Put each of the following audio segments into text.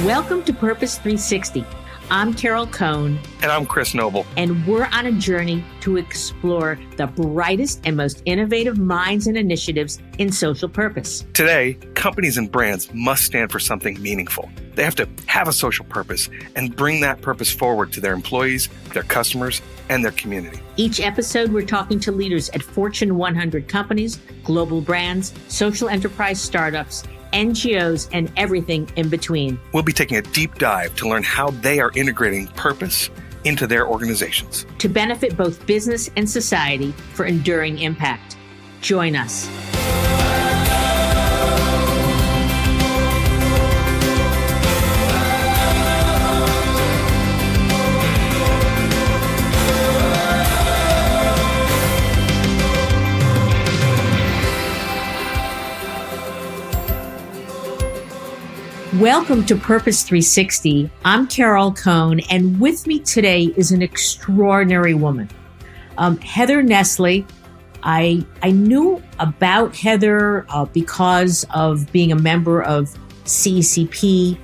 Welcome to Purpose 360. I'm Carol Cohn. And I'm Chris Noble. And we're on a journey to explore the brightest and most innovative minds and initiatives in social purpose. Today, companies and brands must stand for something meaningful. They have to have a social purpose and bring that purpose forward to their employees, their customers, and their community. Each episode, we're talking to leaders at Fortune 100 companies, global brands, social enterprise startups, NGOs, and everything in between. We'll be taking a deep dive to learn how they are integrating purpose into their organizations to benefit both business and society for enduring impact. Join us. Welcome to Purpose 360. I'm Carol Cohn, and with me today is an extraordinary woman, Heather Nesle. I knew about Heather because of being a member of CECP,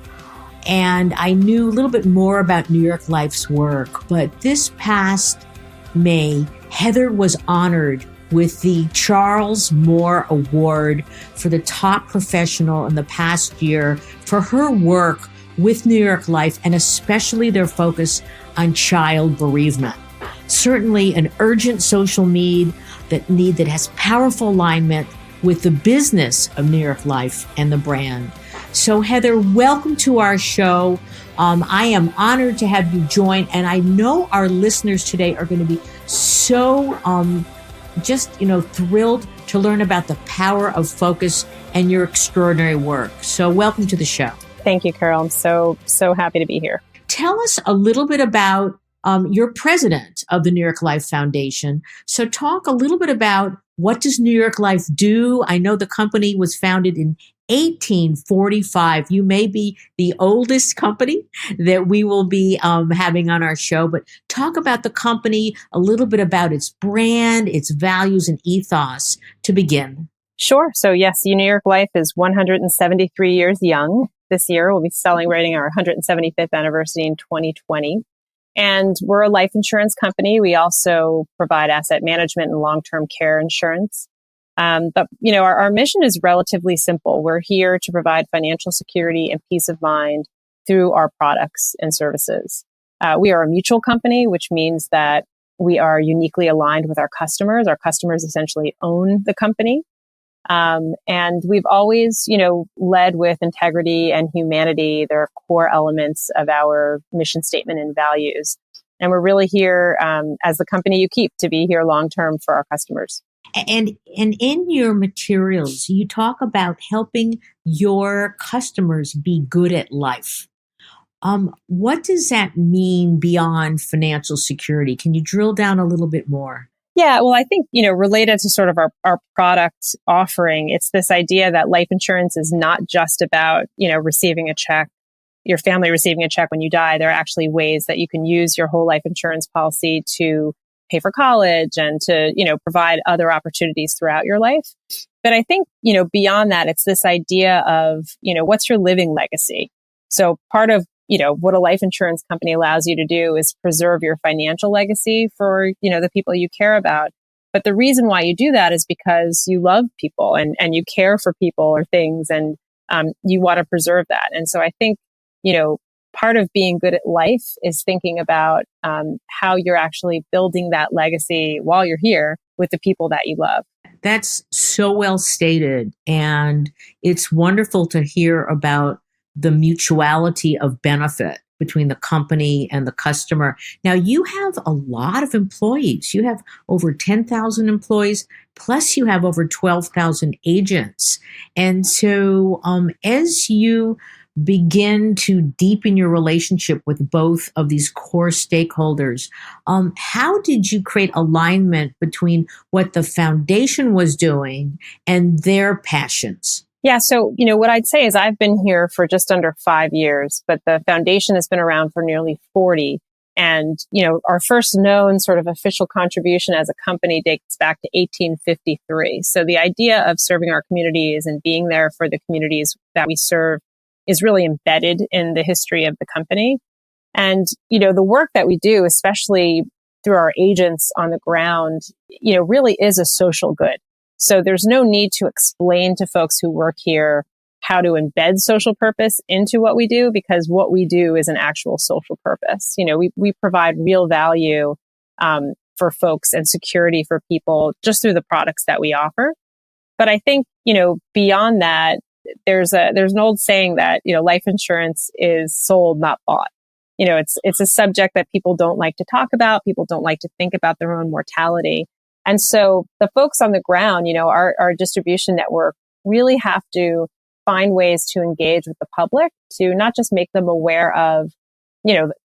and I knew a little bit more about New York Life's work. But this past May, Heather was honored with the Charles Moore Award for the top professional in the past year for her work with New York Life, and especially their focus on child bereavement. Certainly an urgent social need that has powerful alignment with the business of New York Life and the brand. So Heather, welcome to our show. I am honored to have you join, and I know our listeners today are going to be so thrilled to learn about the power of focus and your extraordinary work. So welcome to the show. Thank you, Carol. I'm so happy to be here. Tell us a little bit about you're president of the New York Life Foundation. So talk a little bit about what does New York Life do? I know the company was founded in 1845. You may be the oldest company that we will be having on our show, but talk about the company, a little bit about its brand, its values and ethos to begin. Sure. So yes, New York Life is 173 years young. This year we'll be celebrating our 175th anniversary in 2020. And we're a life insurance company. We also provide asset management and long-term care insurance. But our mission is relatively simple. We're here to provide financial security and peace of mind through our products and services. We are a mutual company, which means that we are uniquely aligned with our customers. Our customers essentially own the company. And we've always, led with integrity and humanity. They're core elements of our mission statement and values. And we're really here as the company you keep to be here long-term for our customers. And in your materials, you talk about helping your customers be good at life. What does that mean beyond financial security? Can you drill down a little bit more? Yeah, well, I think, related to sort of our product offering, it's this idea that life insurance is not just about, receiving a check, your family receiving a check when you die. There are actually ways that you can use your whole life insurance policy to pay for college and to, provide other opportunities throughout your life. But I think, beyond that, it's this idea of, what's your living legacy? So part of, what a life insurance company allows you to do is preserve your financial legacy for, the people you care about. But the reason why you do that is because you love people and you care for people or things, and you want to preserve that. And so I think, part of being good at life is thinking about how you're actually building that legacy while you're here with the people that you love. That's so well stated. And it's wonderful to hear about the mutuality of benefit between the company and the customer. Now, you have a lot of employees. You have over 10,000 employees, plus you have over 12,000 agents. And so as you begin to deepen your relationship with both of these core stakeholders, how did you create alignment between what the foundation was doing and their passions? Yeah. So, what I'd say is I've been here for just under 5 years, but the foundation has been around for nearly 40. And, our first known sort of official contribution as a company dates back to 1853. So the idea of serving our communities and being there for the communities that we serve is really embedded in the history of the company. And, the work that we do, especially through our agents on the ground, really is a social good. So there's no need to explain to folks who work here how to embed social purpose into what we do, because what we do is an actual social purpose. We provide real value for folks and security for people just through the products that we offer. But I think, beyond that, there's an old saying that, life insurance is sold, not bought. It's a subject that people don't like to talk about. People don't like to think about their own mortality. And so the folks on the ground, our distribution network really have to find ways to engage with the public to not just make them aware of,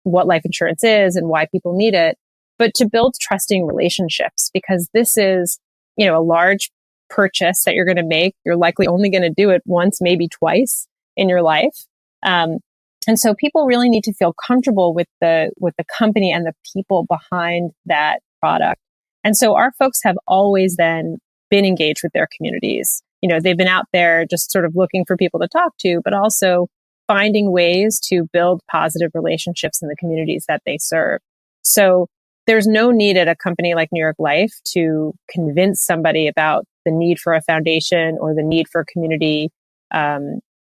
what life insurance is and why people need it, but to build trusting relationships, because this is, a large purchase that you're going to make. You're likely only going to do it once, maybe twice in your life. And so people really need to feel comfortable with the company and the people behind that product. And so our folks have always then been engaged with their communities. They've been out there just sort of looking for people to talk to, but also finding ways to build positive relationships in the communities that they serve. So there's no need at a company like New York Life to convince somebody about the need for a foundation or the need for community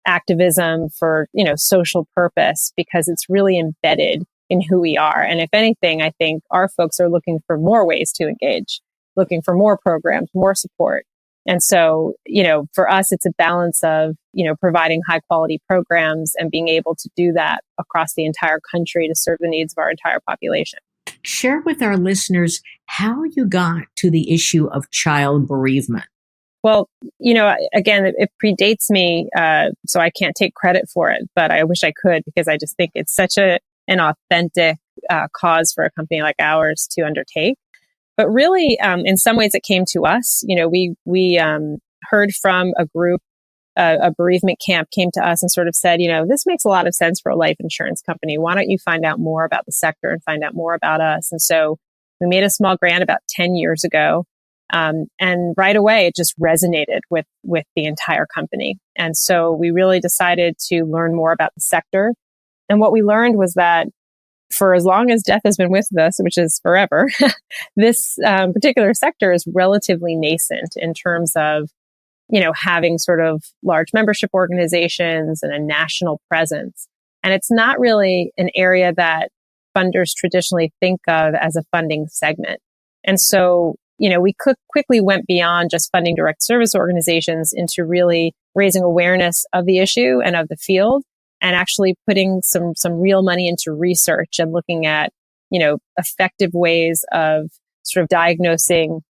activism for, social purpose, because it's really embedded in who we are. And if anything, I think our folks are looking for more ways to engage, looking for more programs, more support. And so, for us, it's a balance of, providing high quality programs and being able to do that across the entire country to serve the needs of our entire population. Share with our listeners how you got to the issue of child bereavement. Well, again, it predates me, so I can't take credit for it, but I wish I could, because I just think it's such an authentic cause for a company like ours to undertake. But really, in some ways, it came to us. We heard from a group, a bereavement camp came to us and sort of said, this makes a lot of sense for a life insurance company. Why don't you find out more about the sector and find out more about us? And so we made a small grant about 10 years ago. And right away, it just resonated with the entire company. And so we really decided to learn more about the sector. And what we learned was that for as long as death has been with us, which is forever, this particular sector is relatively nascent in terms of, having sort of large membership organizations and a national presence. And it's not really an area that funders traditionally think of as a funding segment. And so, we quickly went beyond just funding direct service organizations into really raising awareness of the issue and of the field, and actually putting some real money into research and looking at, effective ways of sort of diagnosing,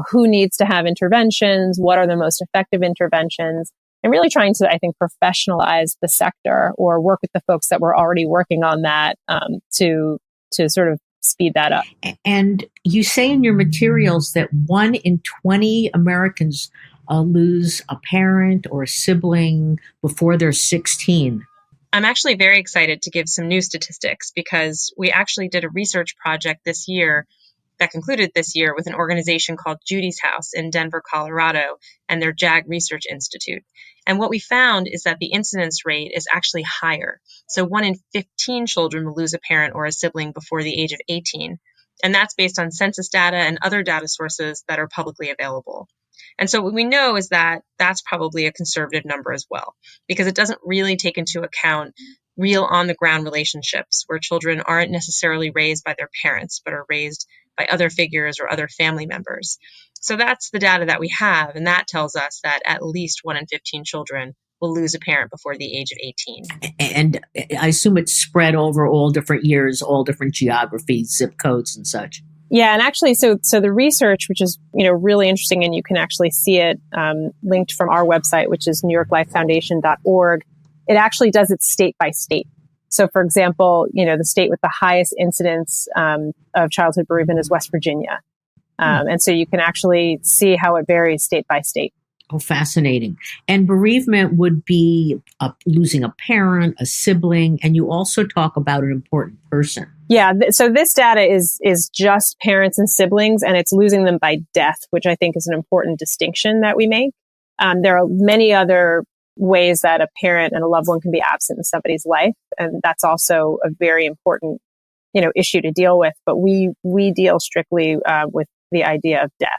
who needs to have interventions, what are the most effective interventions, and really trying to, I think, professionalize the sector or work with the folks that were already working on that to sort of speed that up. And you say in your materials that 1 in 20 Americans lose a parent or a sibling before they're 16. I'm actually very excited to give some new statistics, because we actually did a research project this year that concluded this year with an organization called Judy's House in Denver, Colorado, and their JAG Research Institute. And what we found is that the incidence rate is actually higher. So 1 in 15 children will lose a parent or a sibling before the age of 18. And that's based on census data and other data sources that are publicly available. And so what we know is that that's probably a conservative number as well, because it doesn't really take into account real on-the-ground relationships where children aren't necessarily raised by their parents, but are raised by other figures or other family members. So that's the data that we have, and that tells us that at least 1 in 15 children will lose a parent before the age of 18. And I assume it's spread over all different years, all different geographies, zip codes and such. Yeah, and actually, so the research, which is really interesting, and you can actually see it linked from our website, which is NewYorkLifeFoundation.org. It actually does it state by state. So, for example, the state with the highest incidence of childhood bereavement is West Virginia, and so you can actually see how it varies state by state. Oh, fascinating. And bereavement would be losing a parent, a sibling, and you also talk about an important person. Yeah. So this data is just parents and siblings, and it's losing them by death, which I think is an important distinction that we make. There are many other, ways that a parent and a loved one can be absent in somebody's life. And that's also a very important, issue to deal with. But we deal strictly with the idea of death.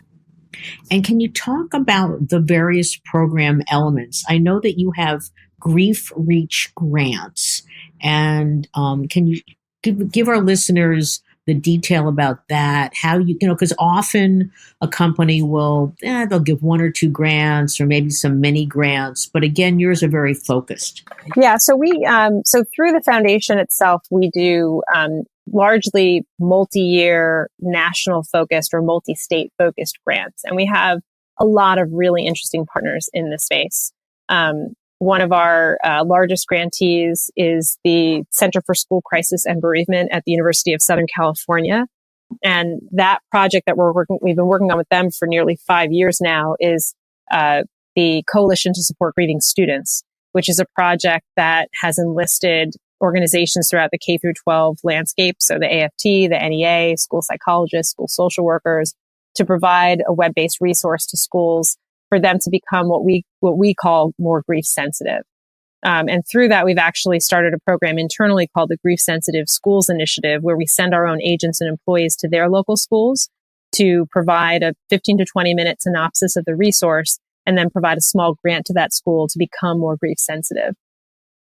And can you talk about the various program elements? I know that you have Grief Reach grants, and can you give our listeners the detail about that? How because often a company will, they'll give one or two grants or maybe some mini grants, but again, yours are very focused. Yeah, so so through the foundation itself, we do largely multi-year national focused or multi-state focused grants. And we have a lot of really interesting partners in this space. One of our largest grantees is the Center for School Crisis and Bereavement at the University of Southern California. And that project that we've been working on with them for nearly 5 years now is the Coalition to Support Grieving Students, which is a project that has enlisted organizations throughout the K through 12 landscape. So the AFT, the NEA, school psychologists, school social workers, to provide a web-based resource to schools for them to become what we call more grief sensitive. And through that, we've actually started a program internally called the Grief Sensitive Schools Initiative, where we send our own agents and employees to their local schools to provide a 15 to 20 minute synopsis of the resource and then provide a small grant to that school to become more grief sensitive.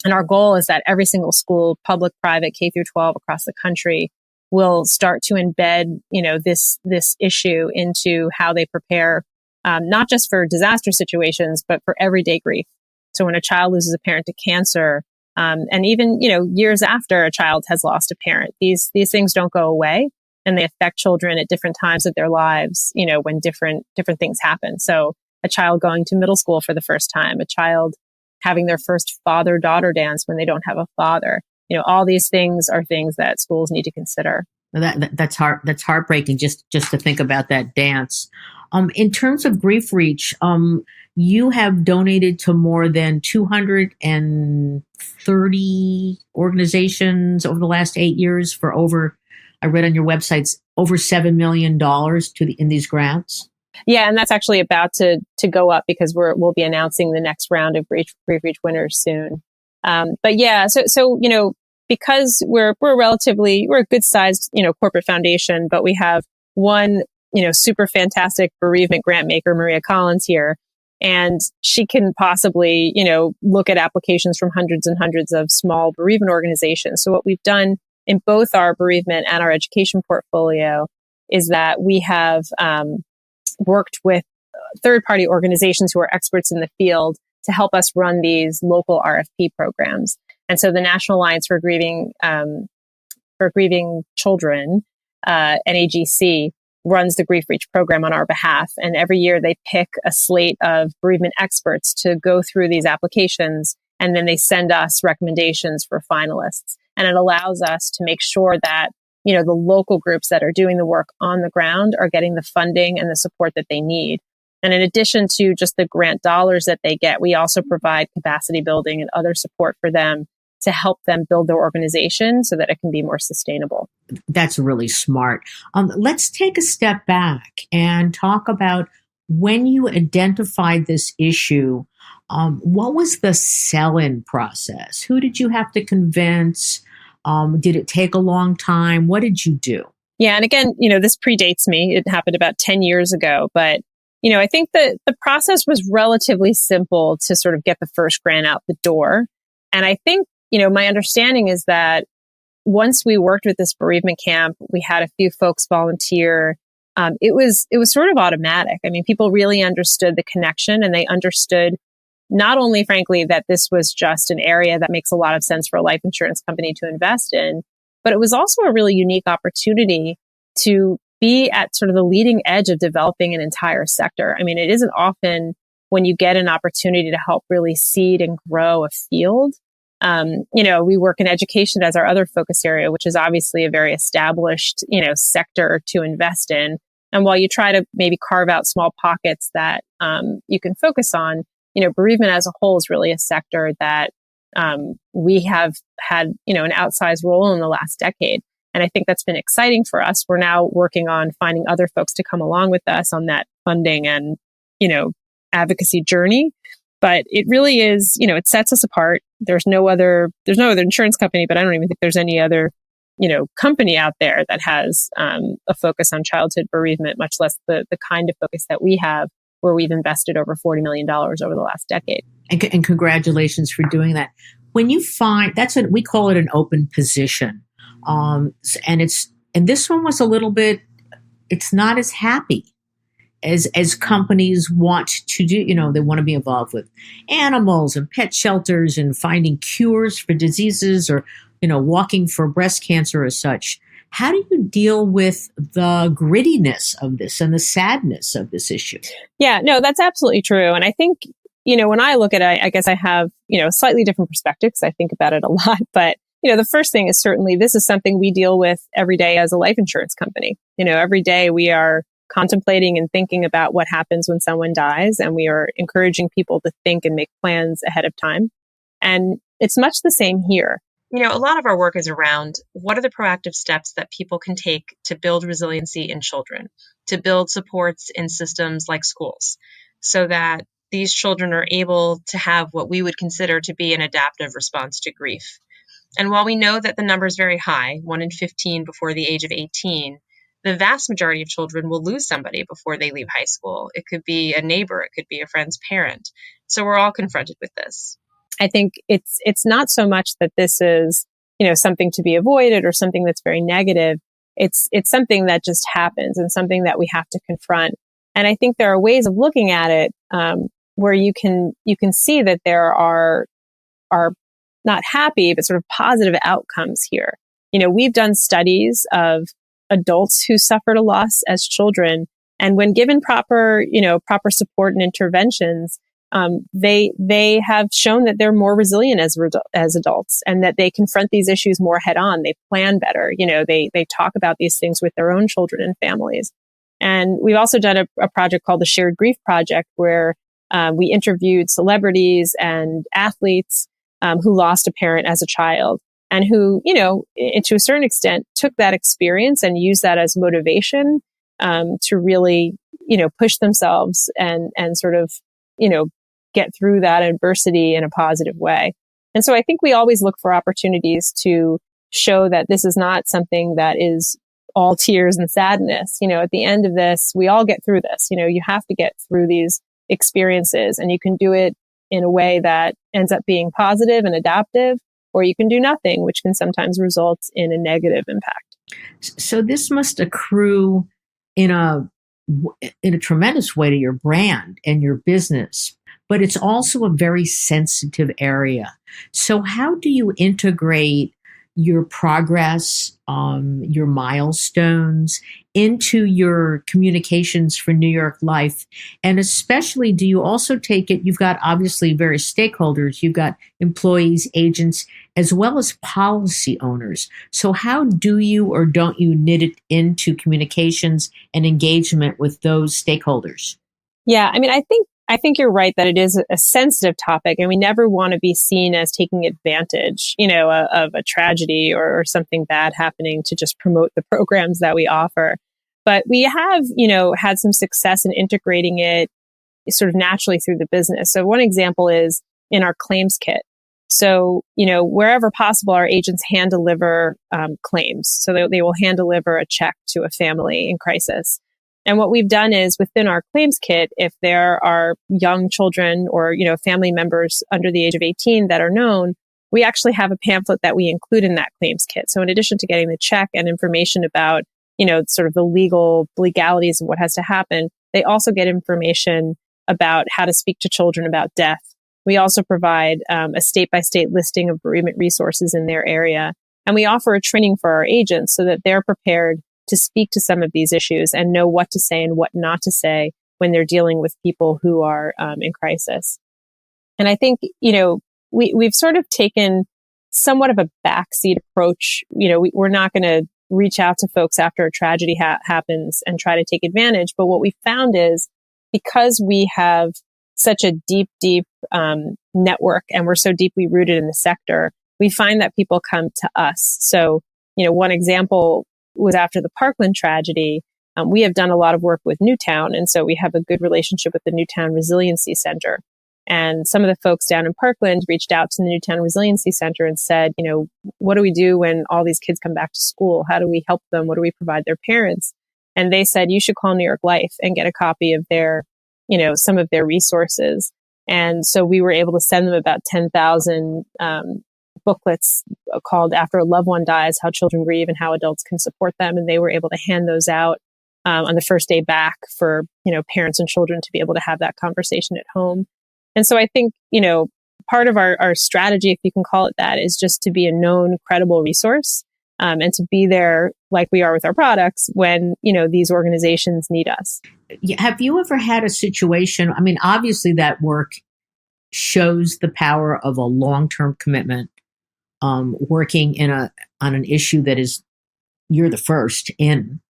And our goal is that every single school, public, private, K through 12 across the country, will start to embed, this issue into how they prepare, not just for disaster situations, but for everyday grief. So when a child loses a parent to cancer, and even, years after a child has lost a parent, these things don't go away, and they affect children at different times of their lives, when different things happen. So a child going to middle school for the first time, a child having their first father-daughter dance when they don't have a father. All these things are things that schools need to consider. That's heartbreaking just to think about that dance. In terms of Grief Reach, you have donated to more than 230 organizations over the last 8 years for I read on your websites, over $7 million in these grants. Yeah, and that's actually about to go up because we'll be announcing the next round of Grief Reach winners soon. But yeah, so because we're a good sized corporate foundation, but we have one super fantastic bereavement grant maker, Maria Collins here, and she can possibly look at applications from hundreds and hundreds of small bereavement organizations. So what we've done in both our bereavement and our education portfolio is that we have worked with third-party organizations who are experts in the field to help us run these local RFP programs. And so the National Alliance for Grieving Children, NAGC, runs the Grief Reach program on our behalf. And every year they pick a slate of bereavement experts to go through these applications, and then they send us recommendations for finalists. And it allows us to make sure that the local groups that are doing the work on the ground are getting the funding and the support that they need. And in addition to just the grant dollars that they get, we also provide capacity building and other support for them to help them build their organization so that it can be more sustainable. That's really smart. Let's take a step back and talk about when you identified this issue. What was the sell-in process? Who did you have to convince? Did it take a long time? What did you do? Yeah. And again, this predates me. It happened about 10 years ago. But, I think that the process was relatively simple to sort of get the first grant out the door. And I think, my understanding is that once we worked with this bereavement camp, we had a few folks volunteer. It was sort of automatic. I mean, people really understood the connection, and they understood not only, frankly, that this was just an area that makes a lot of sense for a life insurance company to invest in, but it was also a really unique opportunity to be at sort of the leading edge of developing an entire sector. I mean, it isn't often when you get an opportunity to help really seed and grow a field. We work in education as our other focus area, which is obviously a very established, sector to invest in. And while you try to maybe carve out small pockets that you can focus on, bereavement as a whole is really a sector that we have had, an outsized role in the last decade. And I think that's been exciting for us. We're now working on finding other folks to come along with us on that funding and, advocacy journey. But it really is, it sets us apart. There's no other insurance company, but I don't even think there's any other, company out there that has a focus on childhood bereavement, much less the kind of focus that we have, where we've invested over $40 million over the last decade. And congratulations for doing that. When you find, we call it an open position. And this one was a little bit, it's not as happy as companies want to do. They want to be involved with animals and pet shelters and finding cures for diseases, or, walking for breast cancer or such. How do you deal with the grittiness of this and the sadness of this issue? Yeah, no, that's absolutely true. And I think, when I look at it, I guess I have, a slightly different perspective because I think about it a lot. But, the first thing is certainly this is something we deal with every day as a life insurance company. Every day we are contemplating and thinking about what happens when someone dies, and we are encouraging people to think and make plans ahead of time. And it's much the same here. A lot of our work is around what are the proactive steps that people can take to build resiliency in children, to build supports in systems like schools, so that these children are able to have what we would consider to be an adaptive response to grief. And while we know that the number is very high, 1 in 15 before the age of 18, the vast majority of children will lose somebody before they leave high school. It could be a neighbor, it could be a friend's parent. So we're all confronted with this. I think it's not so much that this is, something to be avoided or something that's very negative. It's something that just happens and something that we have to confront. And I think there are ways of looking at it where you can see that there are not happy, but sort of positive outcomes here. We've done studies of adults who suffered a loss as children, and when given proper support and interventions, they have shown that they're more resilient as adults, and that they confront these issues more head on. They plan better. They talk about these things with their own children and families. And we've also done a project called the Shared Grief Project, where we interviewed celebrities and athletes who lost a parent as a child, and who, to a certain extent, took that experience and used that as motivation to really, push themselves and sort of, get through that adversity in a positive way. And so I think we always look for opportunities to show that this is not something that is all tears and sadness. At the end of this, we all get through this. You have to get through these experiences, and you can do it in a way that ends up being positive and adaptive, or you can do nothing, which can sometimes result in a negative impact. So this must accrue in a tremendous way to your brand and your business, but it's also a very sensitive area. So how do you integrate your progress, your milestones into your communications for New York Life? And especially, do you also take it, you've got obviously various stakeholders, you've got employees, agents, as well as policy owners. So how do you or don't you knit it into communications and engagement with those stakeholders? Yeah, I think you're right that it is a sensitive topic, and we never want to be seen as taking advantage, of a tragedy or something bad happening to just promote the programs that we offer. But we have, had some success in integrating it sort of naturally through the business. So one example is in our claims kit. So, wherever possible, our agents hand deliver claims. So they will hand deliver a check to a family in crisis. And what we've done is within our claims kit, if there are young children or, family members under the age of 18 that are known, we actually have a pamphlet that we include in that claims kit. So in addition to getting the check and information about, sort of the legalities of what has to happen, they also get information about how to speak to children about death. We also provide a state-by-state listing of bereavement resources in their area. And we offer a training for our agents so that they're prepared to speak to some of these issues and know what to say and what not to say when they're dealing with people who are in crisis. And I think, we've sort of taken somewhat of a backseat approach. We're not going to reach out to folks after a tragedy happens and try to take advantage. But what we found is because we have such a deep network and we're so deeply rooted in the sector, we find that people come to us. So, one example was after the Parkland tragedy. We have done a lot of work with Newtown, and so we have a good relationship with the Newtown Resiliency Center. And some of the folks down in Parkland reached out to the Newtown Resiliency Center and said, what do we do when all these kids come back to school? How do we help them? What do we provide their parents? And they said, you should call New York Life and get a copy of their, some of their resources. And so we were able to send them about 10,000 booklets called After a Loved One Dies, How Children Grieve and How Adults Can Support Them. And they were able to hand those out on the first day back for, parents and children to be able to have that conversation at home. And so I think, part of our strategy, if you can call it that, is just to be a known, credible resource and to be there like we are with our products when, these organizations need us. Have you ever had a situation? I mean, obviously that work shows the power of a long-term commitment, working on an issue that is, you're the first in,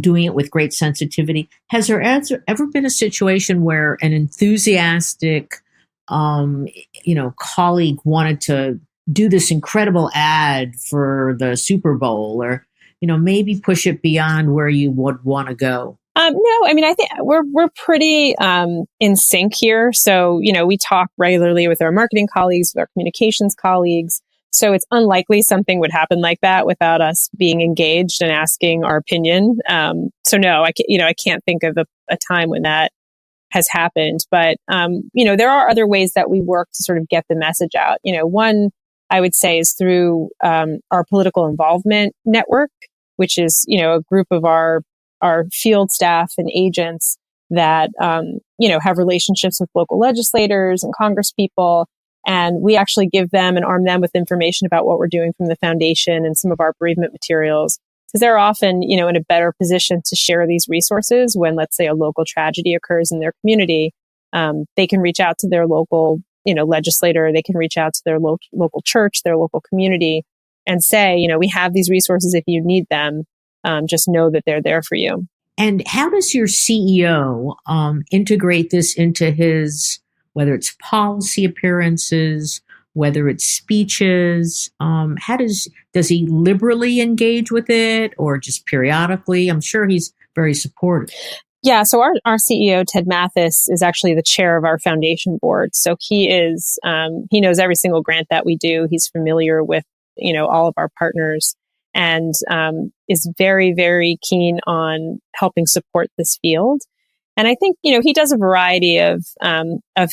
doing it with great sensitivity. Has there ever been a situation where an enthusiastic, colleague wanted to do this incredible ad for the Super Bowl, or, maybe push it beyond where you would want to go? No, I mean, I think we're pretty in sync here. So, we talk regularly with our marketing colleagues, with our communications colleagues. So it's unlikely something would happen like that without us being engaged and asking our opinion. So no, I can't think of a time when that has happened. But there are other ways that we work to sort of get the message out. One I would say is through our political involvement network, which is a group of our field staff and agents that have relationships with local legislators and congresspeople. And we actually give them and arm them with information about what we're doing from the foundation and some of our bereavement materials, because they're often, in a better position to share these resources when, let's say, a local tragedy occurs in their community. They can reach out to their local, legislator. They can reach out to their local church, their local community, and say, we have these resources if you need them. Just know that they're there for you. And how does your CEO integrate this into his, whether it's policy appearances, whether it's speeches? How does he liberally engage with it, or just periodically? I'm sure he's very supportive. Yeah. So our CEO, Ted Mathis, is actually the chair of our foundation board. So he knows every single grant that we do. He's familiar with, all of our partners, and is very, very keen on helping support this field. And I think, he does a variety of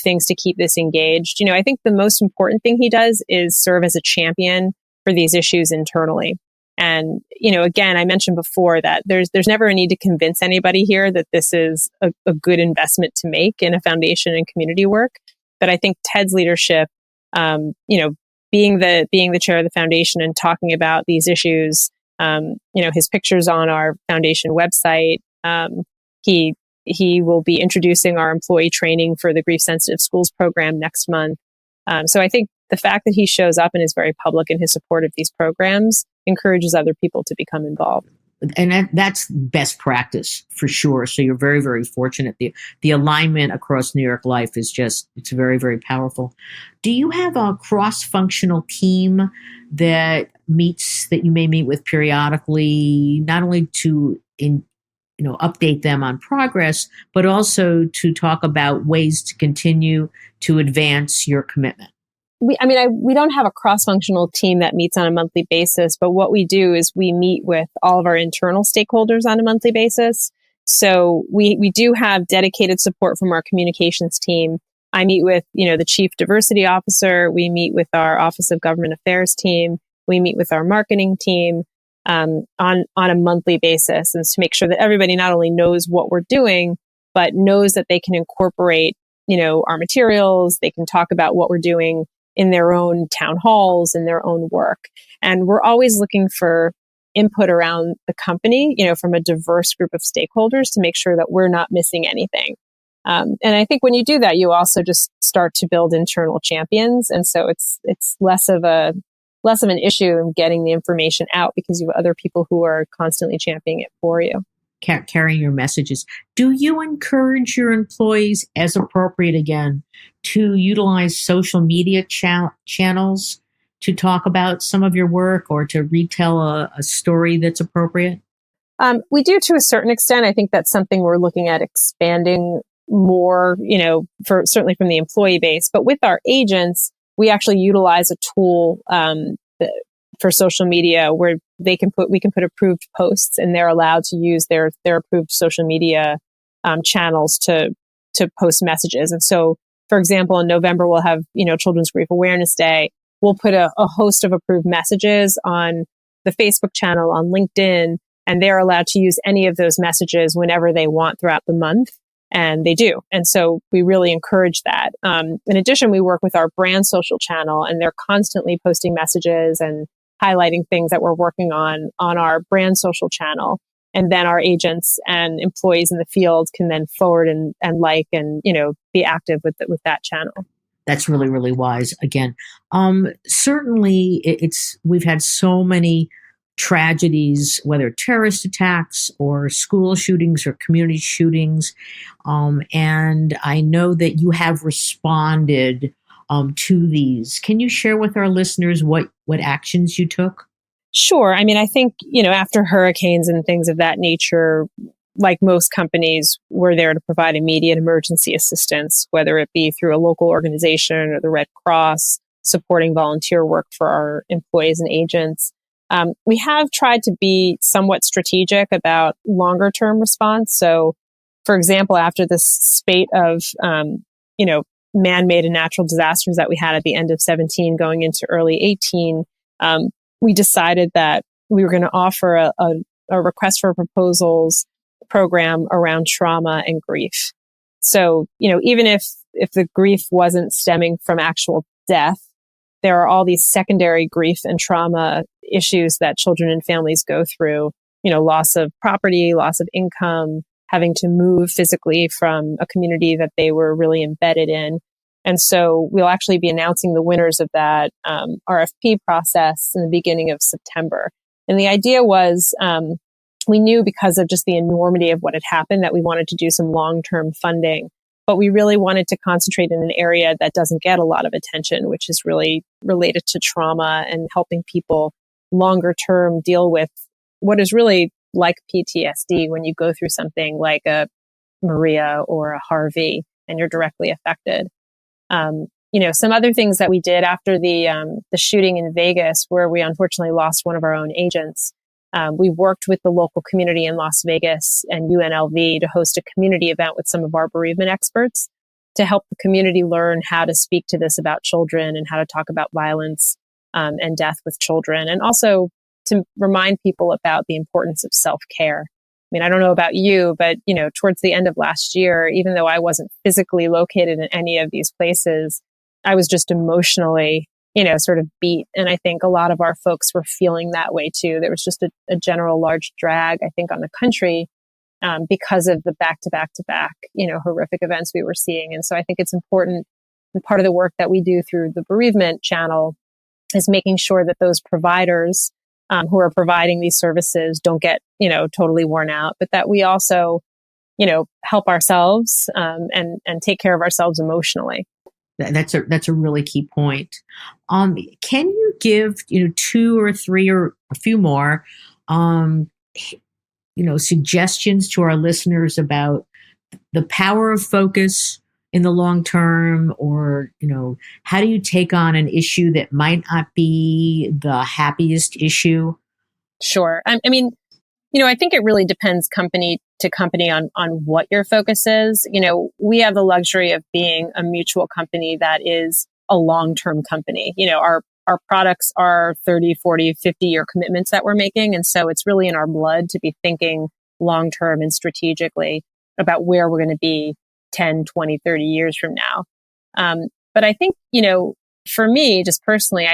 things to keep this engaged. I think the most important thing he does is serve as a champion for these issues internally. And, again, I mentioned before that there's never a need to convince anybody here that this is a good investment to make in a foundation and community work. But I think Ted's leadership, being the chair of the foundation and talking about these issues, his pictures on our foundation website, he will be introducing our employee training for the Grief Sensitive Schools program next month. So I think the fact that he shows up and is very public in his support of these programs encourages other people to become involved. And that's best practice for sure. So you're very, very fortunate. The alignment across New York Life is it's very, very powerful. Do you have a cross-functional team that you may meet with periodically, not only to update them on progress, but also to talk about ways to continue to advance your commitment? We don't have a cross-functional team that meets on a monthly basis, but what we do is we meet with all of our internal stakeholders on a monthly basis. So we do have dedicated support from our communications team. I meet with, the chief diversity officer. We meet with our Office of Government Affairs team. We meet with our marketing team on a monthly basis, and to make sure that everybody not only knows what we're doing, but knows that they can incorporate, our materials. They can talk about what we're doing in their own town halls, in their own work. And we're always looking for input around the company, from a diverse group of stakeholders to make sure that we're not missing anything. And I think when you do that, you also just start to build internal champions. And so it's less of an issue in getting the information out because you have other people who are constantly championing it for you. Carrying your messages. Do you encourage your employees, as appropriate again, to utilize social media channels to talk about some of your work or to retell a story that's appropriate? We do to a certain extent. I think that's something we're looking at expanding more, for certainly from the employee base. But with our agents, we actually utilize a tool for social media where we can put approved posts, and they're allowed to use their approved social media channels to post messages. And so, for example, in November, we'll have, Children's Grief Awareness Day. We'll put a host of approved messages on the Facebook channel, on LinkedIn, and they're allowed to use any of those messages whenever they want throughout the month. And they do. And so we really encourage that. In addition, we work with our brand social channel, and they're constantly posting messages and highlighting things that we're working on our brand social channel. And then our agents and employees in the field can then forward and like and, be active with that channel. That's really, really wise. Again, certainly we've had so many tragedies, whether terrorist attacks or school shootings or community shootings. And I know that you have responded to these. Can you share with our listeners what actions you took? Sure. I mean, I think, after hurricanes and things of that nature, like most companies, we're there to provide immediate emergency assistance, whether it be through a local organization or the Red Cross, supporting volunteer work for our employees and agents. We have tried to be somewhat strategic about longer term response. So, for example, after this spate of, man-made and natural disasters that we had at the end of 17 going into early 18, we decided that we were going to offer a request for proposals program around trauma and grief. So, even if the grief wasn't stemming from actual death, there are all these secondary grief and trauma issues that children and families go through, loss of property, loss of income, having to move physically from a community that they were really embedded in. And so we'll actually be announcing the winners of that RFP process in the beginning of September. And the idea was we knew because of just the enormity of what had happened that we wanted to do some long-term funding, but we really wanted to concentrate in an area that doesn't get a lot of attention, which is really related to trauma and helping people longer term deal with what is really like PTSD when you go through something like a Maria or a Harvey and you're directly affected. Some other things that we did after the shooting in Vegas, where we unfortunately lost one of our own agents. We worked with the local community in Las Vegas and UNLV to host a community event with some of our bereavement experts to help the community learn how to speak to this about children and how to talk about violence and death with children, and also to remind people about the importance of self-care. I mean, I don't know about you, but, towards the end of last year, even though I wasn't physically located in any of these places, I was just emotionally, sort of beat. And I think a lot of our folks were feeling that way too. There was just a general large drag, I think, on the country because of the back-to-back, horrific events we were seeing. And so I think it's important, and part of the work that we do through the bereavement channel is making sure that those providers who are providing these services don't get, totally worn out, but that we also, help ourselves and take care of ourselves emotionally. That's a really key point. Can you give, two or three or a few more, suggestions to our listeners about the power of focus in the long term, or, how do you take on an issue that might not be the happiest issue? Sure. I mean, I think it really depends company to company on what your focus is. We have the luxury of being a mutual company that is a long-term company. Our products are 30, 40, 50-year commitments that we're making. And so it's really in our blood to be thinking long-term and strategically about where we're going to be 10, 20, 30 years from now. But I think, for me, just personally,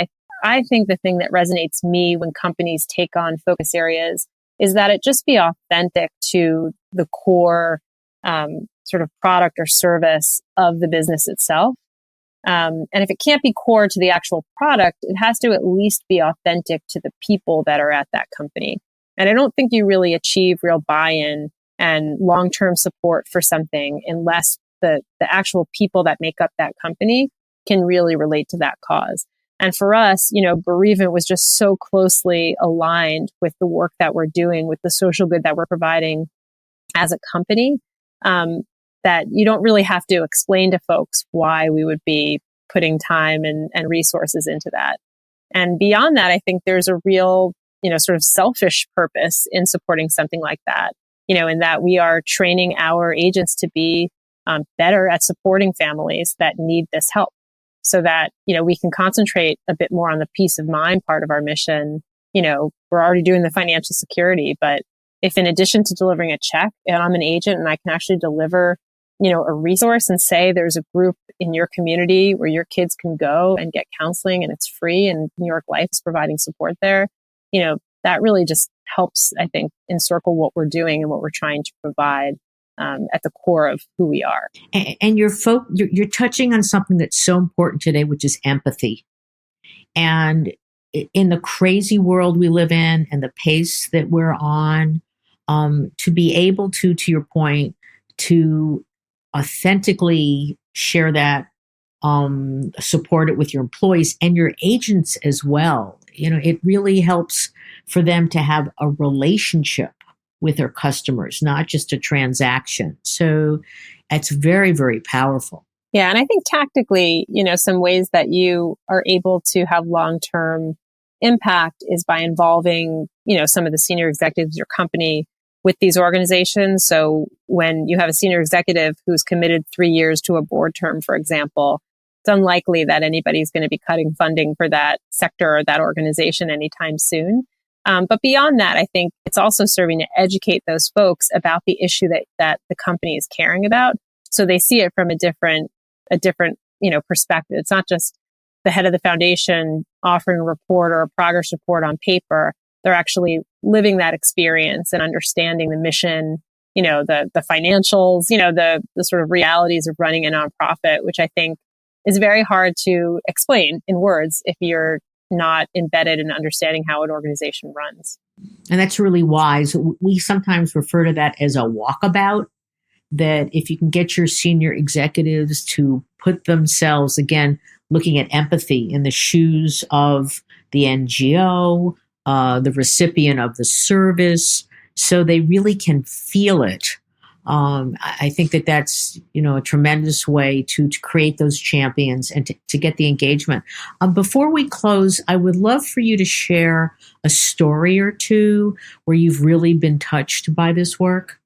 I think the thing that resonates me when companies take on focus areas is that it just be authentic to the core sort of product or service of the business itself. And if it can't be core to the actual product, it has to at least be authentic to the people that are at that company. And I don't think you really achieve real buy-in and long-term support for something unless the actual people that make up that company can really relate to that cause. And for us, bereavement was just so closely aligned with the work that we're doing, with the social good that we're providing as a company, that you don't really have to explain to folks why we would be putting time and resources into that. And beyond that, I think there's a real, sort of selfish purpose in supporting something like that, in that we are training our agents to be better at supporting families that need this help so that, we can concentrate a bit more on the peace of mind part of our mission. We're already doing the financial security, but if in addition to delivering a check and I'm an agent and I can actually deliver, a resource and say there's a group in your community where your kids can go and get counseling and it's free and New York Life is providing support there, that really just helps, I think, encircle what we're doing and what we're trying to provide at the core of who we are. And you're touching on something that's so important today, which is empathy. And in the crazy world we live in and the pace that we're on, to be able to your point, to authentically share that, support it with your employees and your agents as well. It really helps for them to have a relationship with their customers, not just a transaction. So it's very, very powerful. Yeah. And I think tactically, some ways that you are able to have long-term impact is by involving, some of the senior executives of your company with these organizations. So when you have a senior executive who's committed 3 years to a board term, for example, it's unlikely that anybody's going to be cutting funding for that sector or that organization anytime soon. But beyond that, I think it's also serving to educate those folks about the issue that the company is caring about. So they see it from a different, perspective. It's not just the head of the foundation offering a report or a progress report on paper. They're actually living that experience and understanding the mission, the financials, the sort of realities of running a nonprofit, which I think is very hard to explain in words if you're not embedded in understanding how an organization runs. And that's really wise. We sometimes refer to that as a walkabout, that if you can get your senior executives to put themselves, again, looking at empathy in the shoes of the NGO, the recipient of the service, so they really can feel it. I think that's, a tremendous way to create those champions and to get the engagement. Before we close, I would love for you to share a story or two where you've really been touched by this work.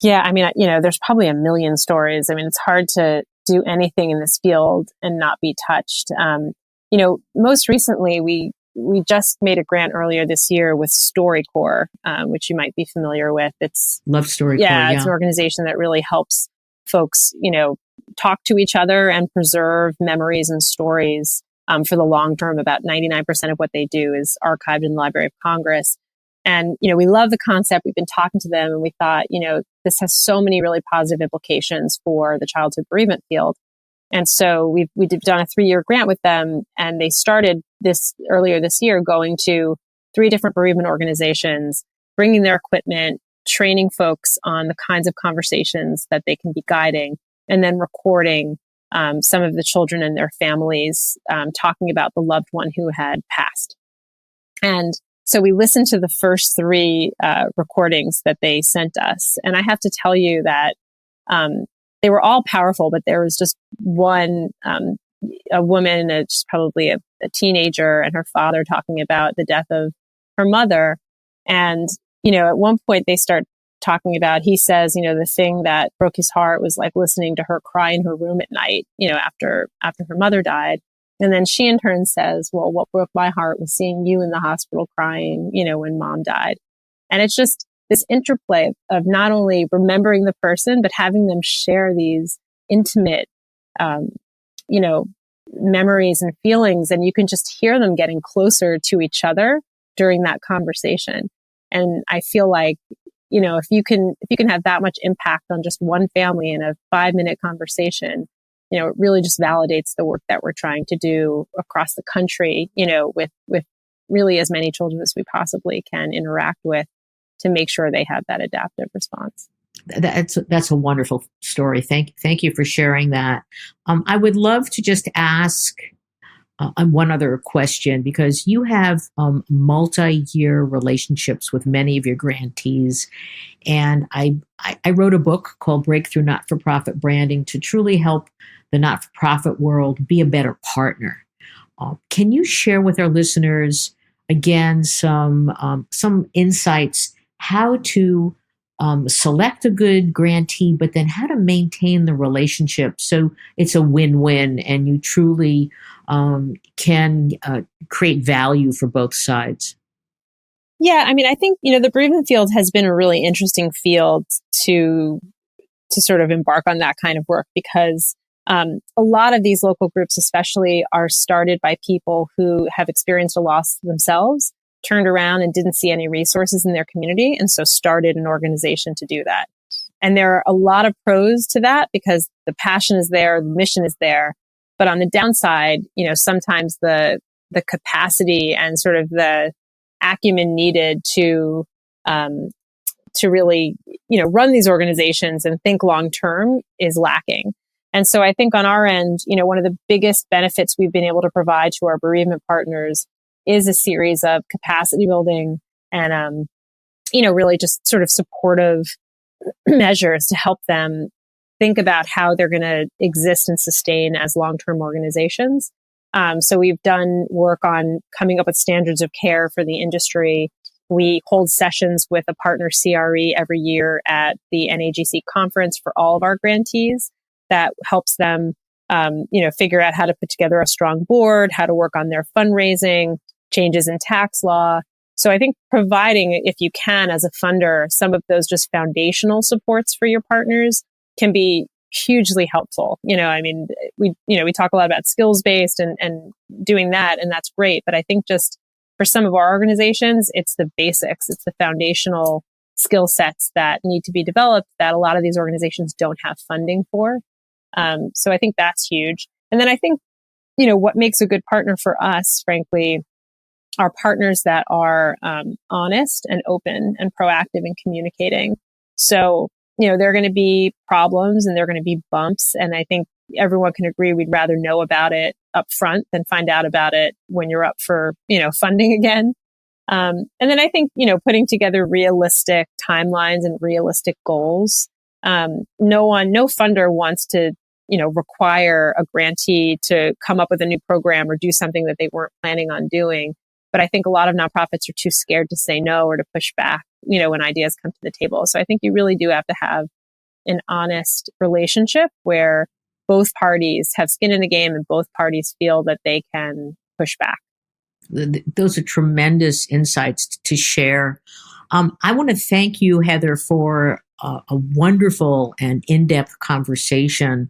Yeah. I mean, there's probably a million stories. I mean, it's hard to do anything in this field and not be touched. Most recently, we just made a grant earlier this year with StoryCorps, which you might be familiar with. Love StoryCorps. Yeah, it's an organization that really helps folks, talk to each other and preserve memories and stories for the long term. About 99% of what they do is archived in the Library of Congress. And, we love the concept. We've been talking to them and we thought, this has so many really positive implications for the childhood bereavement field. And so we've done a 3-year grant with them, and they started this earlier this year, going to 3 different bereavement organizations, bringing their equipment, training folks on the kinds of conversations that they can be guiding, and then recording some of the children and their families talking about the loved one who had passed. And so we listened to the first 3 recordings that they sent us, and I have to tell you that they were all powerful, but there was just one, a woman, it's probably a teenager, and her father talking about the death of her mother. And, at one point they start talking about, he says, the thing that broke his heart was like listening to her cry in her room at night, after her mother died. And then she in turn says, well, what broke my heart was seeing you in the hospital crying, when mom died. And it's just this interplay of not only remembering the person, but having them share these intimate, memories and feelings. And you can just hear them getting closer to each other during that conversation. And I feel like, if you can have that much impact on just one family in a 5-minute conversation, it really just validates the work that we're trying to do across the country, with really as many children as we possibly can interact with, to make sure they have that adaptive response. That's a wonderful story. Thank you for sharing that. I would love to just ask one other question, because you have multi-year relationships with many of your grantees. And I wrote a book called Breakthrough Not-for-Profit Branding to truly help the not-for-profit world be a better partner. Can you share with our listeners, again, some insights how to select a good grantee, but then how to maintain the relationship so it's a win-win and you truly can create value for both sides? Yeah, I mean, I think, the bereavement field has been a really interesting field to sort of embark on that kind of work, because a lot of these local groups especially are started by people who have experienced a loss themselves, turned around and didn't see any resources in their community, and so started an organization to do that. And there are a lot of pros to that because the passion is there, the mission is there. But on the downside, sometimes the capacity and sort of the acumen needed to really, run these organizations and think long term is lacking. And so I think on our end, one of the biggest benefits we've been able to provide to our bereavement partners is a series of capacity building and, really just sort of supportive measures to help them think about how they're going to exist and sustain as long-term organizations. So we've done work on coming up with standards of care for the industry. We hold sessions with a partner CRE every year at the NAGC conference for all of our grantees. That helps them, figure out how to put together a strong board, how to work on their fundraising, changes in tax law. So I think providing, if you can, as a funder, some of those just foundational supports for your partners can be hugely helpful. We talk a lot about skills-based and doing that, and that's great. But I think just for some of our organizations, it's the basics. It's the foundational skill sets that need to be developed that a lot of these organizations don't have funding for. So I think that's huge. And then I think, what makes a good partner for us, frankly, are partners that are honest and open and proactive in communicating. So, there are going to be problems and there are going to be bumps. And I think everyone can agree we'd rather know about it up front than find out about it when you're up for, funding again. And then I think, putting together realistic timelines and realistic goals. No funder wants to, require a grantee to come up with a new program or do something that they weren't planning on doing. But I think a lot of nonprofits are too scared to say no or to push back, when ideas come to the table. So I think you really do have to have an honest relationship where both parties have skin in the game and both parties feel that they can push back. Those are tremendous insights to share. I want to thank you, Heather, for a wonderful and in-depth conversation.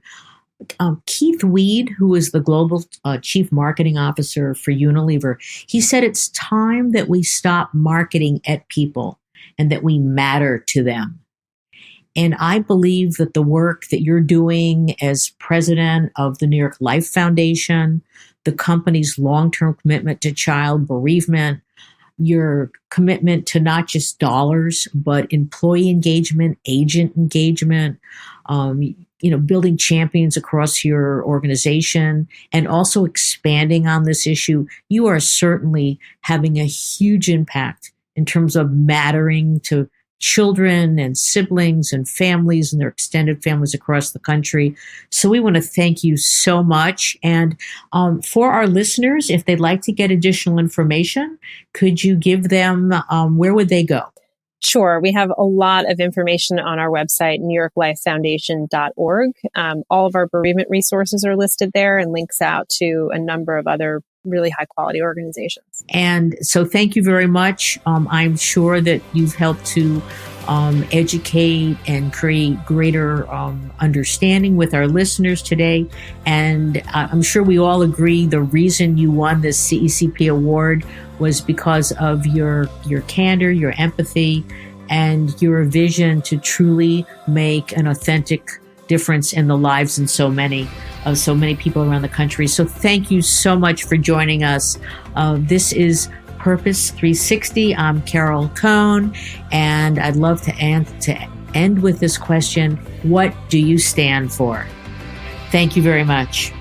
Keith Weed, who is the Global Chief Marketing Officer for Unilever, he said it's time that we stop marketing at people and that we matter to them. And I believe that the work that you're doing as president of the New York Life Foundation, the company's long-term commitment to child bereavement, your commitment to not just dollars, but employee engagement, agent engagement, building champions across your organization, and also expanding on this issue, you are certainly having a huge impact in terms of mattering to children and siblings and families and their extended families across the country. So we want to thank you so much. And for our listeners, if they'd like to get additional information, could you give them, where would they go? Sure. We have a lot of information on our website, NewYorkLifeFoundation.org. All of our bereavement resources are listed there and links out to a number of other really high quality organizations. And so thank you very much. I'm sure that you've helped to educate and create greater understanding with our listeners today. And I'm sure we all agree the reason you won this CECP award was because of your candor, your empathy, and your vision to truly make an authentic difference in the lives of so many people around the country. So thank you so much for joining us. This is Purpose 360. I'm Carol Cohn, and I'd love to end with this question: what do you stand for? Thank you very much.